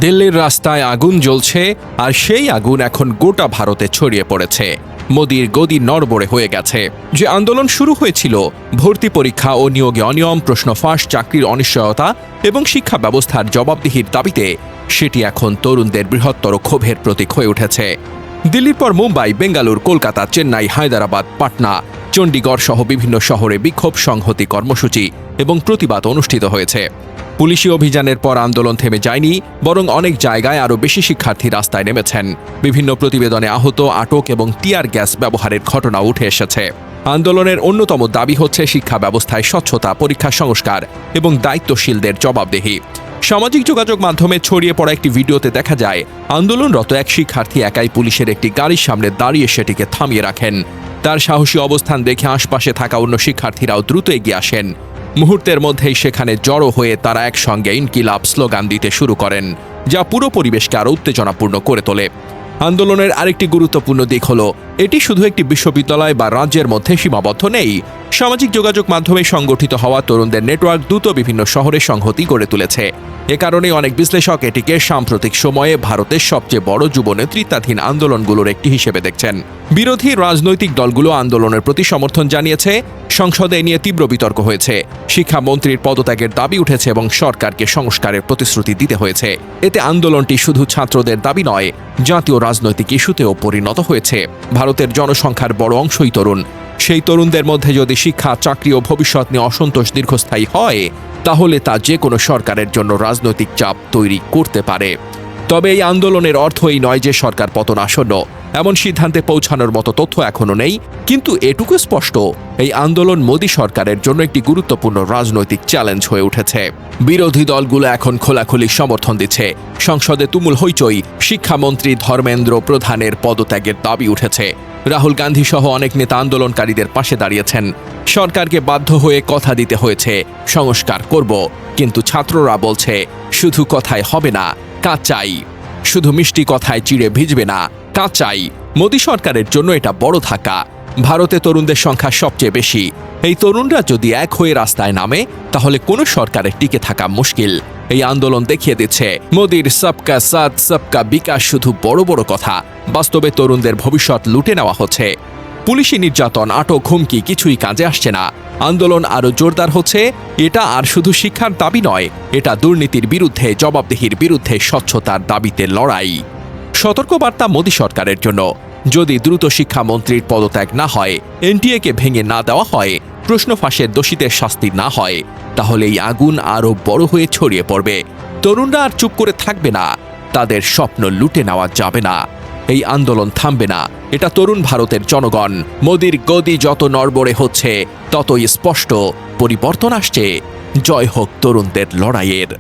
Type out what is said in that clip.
দিল্লির রাস্তায় আগুন জ্বলছে, আর সেই আগুন এখন গোটা ভারতে ছড়িয়ে পড়েছে। মোদির গদি নড়বড়ে হয়ে গেছে। যে আন্দোলন শুরু হয়েছিল ভর্তি পরীক্ষা ও নিয়োগে অনিয়ম, প্রশ্ন ফাঁস, চাকরির অনিশ্চয়তা এবং শিক্ষা ব্যবস্থার জবাবদিহির দাবিতে, সেটি এখন তরুণদের বৃহত্তর ক্ষোভের প্রতীক হয়ে উঠেছে। দিল্লির পর মুম্বাই, বেঙ্গালুর, কলকাতা, চেন্নাই, হায়দ্রাবাদ, পাটনা, চণ্ডীগড় সহ বিভিন্ন শহরে বিক্ষোভ, সংহতি কর্মসূচি এবং প্রতিবাদ অনুষ্ঠিত হয়েছে। পুলিশি অভিযানের পর আন্দোলন থেমে যায়নি, বরং অনেক জায়গায় আরও বেশি শিক্ষার্থী রাস্তায় নেমেছেন। বিভিন্ন প্রতিবেদনে আহত, আটক এবং টিয়ার গ্যাস ব্যবহারের ঘটনা উঠে এসেছে। আন্দোলনের অন্যতম দাবি হচ্ছে শিক্ষা ব্যবস্থায় স্বচ্ছতা, পরীক্ষা সংস্কার এবং দায়িত্বশীলদের জবাবদিহি। সামাজিক যোগাযোগ মাধ্যমে ছড়িয়ে পড়া একটি ভিডিওতে দেখা যায় আন্দোলনরত এক শিক্ষার্থী একাই পুলিশের একটি গাড়ির সামনে দাঁড়িয়ে সেটিকে থামিয়ে রাখেন। তার সাহসী অবস্থান দেখে আশপাশে থাকা অন্য শিক্ষার্থীরাও দ্রুত এগিয়ে আসেন। মুহূর্তের মধ্যেই সেখানে জড়ো হয়ে তারা একসঙ্গে ইনকিলাব স্লোগান দিতে শুরু করেন, যা পুরো পরিবেশকে আরও উত্তেজনাপূর্ণ করে তোলে। আন্দোলনের আরেকটি গুরুত্বপূর্ণ দিক হল, এটি শুধু একটি বিশ্ববিদ্যালয় বা রাজ্যের মধ্যে সীমাবদ্ধ নেই। সামাজিক যোগাযোগ মাধ্যমে সংগঠিত হওয়া তরুণদের নেটওয়ার্ক দ্রুত বিভিন্ন শহরে সংহতি গড়ে তুলেছে। এ কারণে অনেক বিশ্লেষক এটিকে সাম্প্রতিক সময়ে ভারতের সবচেয়ে বড় যুব নেতৃত্বাধীন আন্দোলনগুলোর একটি হিসেবে দেখছেন। বিরোধী রাজনৈতিক দলগুলো আন্দোলনের প্রতি সমর্থন জানিয়েছে, সংসদে নিয়ে তীব্র বিতর্ক হয়েছে, শিক্ষামন্ত্রীর পদত্যাগের দাবি উঠেছে এবং সরকারকে সংস্কারের প্রতিশ্রুতি দিতে হয়েছে। এতে আন্দোলনটি শুধু ছাত্রদের দাবি নয়, জাতীয় রাজনৈতিক ইস্যুতেও পরিণত হয়েছে। ভারতের জনসংখ্যার বড় অংশই তরুণ। সেই তরুণদের মধ্যে যদি শিক্ষা, চাকরি ও ভবিষ্যৎ নিয়ে অসন্তোষ দীর্ঘস্থায়ী হয়, তাহলে তা যে কোনো সরকারের জন্য রাজনৈতিক চাপ তৈরি করতে পারে। তবে এই আন্দোলনের অর্থ এই নয় যে সরকার পতন আসন্ন। এমন সিদ্ধান্তে পৌঁছানোর মতো তথ্য এখনো নেই, কিন্তু এটুকু স্পষ্ট, এই আন্দোলন মোদী সরকারের জন্য একটি গুরুত্বপূর্ণ রাজনৈতিক চ্যালেঞ্জ হয়ে উঠেছে। বিরোধী দলগুলো এখন খোলাখুলি সমর্থন দিচ্ছে। সংসদে তুমুল হইচই, শিক্ষামন্ত্রী ধর্মেন্দ্র প্রধানের পদত্যাগের দাবি উঠেছে। রাহুল গান্ধী সহ অনেক নেতা আন্দোলনকারীদের পাশে দাঁড়িয়েছেন। সরকারকে বাধ্য হয়ে কথা দিতে হয়েছে, সংস্কার করব, কিন্তু ছাত্ররা বলছে শুধু কথায় হবে না, কাজ চাই। শুধু মিষ্টি কথায় চিড়ে ভিজবে না, কাজ চাই। মোদী সরকারের জন্য এটা বড় ধাক্কা। ভারতে তরুণদের সংখ্যা সবচেয়ে বেশি। এই তরুণরা যদি এক হয়ে রাস্তায় নামে, তাহলে কোনো সরকারের টিকে থাকা মুশকিল। এই আন্দোলন দেখিয়ে দিচ্ছে মোদির সবকা সাথ সবকা বিকাশ শুধু বড় বড় কথা, বাস্তবে তরুণদের ভবিষ্যৎ লুটে নেওয়া হচ্ছে। পুলিশি নির্যাতন, আটক, হুমকি কিছুই কাজে আসছে না। আন্দোলন আরও জোরদার হচ্ছে। এটা আর শুধু শিক্ষার দাবি নয়, এটা দুর্নীতির বিরুদ্ধে, জবাবদিহির বিরুদ্ধে, স্বচ্ছতার দাবিতে লড়াই। সতর্কবার্তা মোদী সরকারের জন্য, যদি দ্রুত শিক্ষামন্ত্রীর পদত্যাগ না হয়, এনটিএকে ভেঙে না দেওয়া হয়, প্রশ্ন ফাঁসের দোষীদের শাস্তি না হয়, তাহলে এই আগুন আরও বড় হয়ে ছড়িয়ে পড়বে। তরুণরা আর চুপ করে থাকবে না, তাদের স্বপ্ন লুটে নেওয়া যাবে না। এই আন্দোলন থামবে না। এটা তরুণ ভারতের জনগণ। মোদির গদি যত নড়বড়ে হচ্ছে, ততই স্পষ্ট পরিবর্তন আসছে। জয় হোক তরুণদের লড়াইয়ের।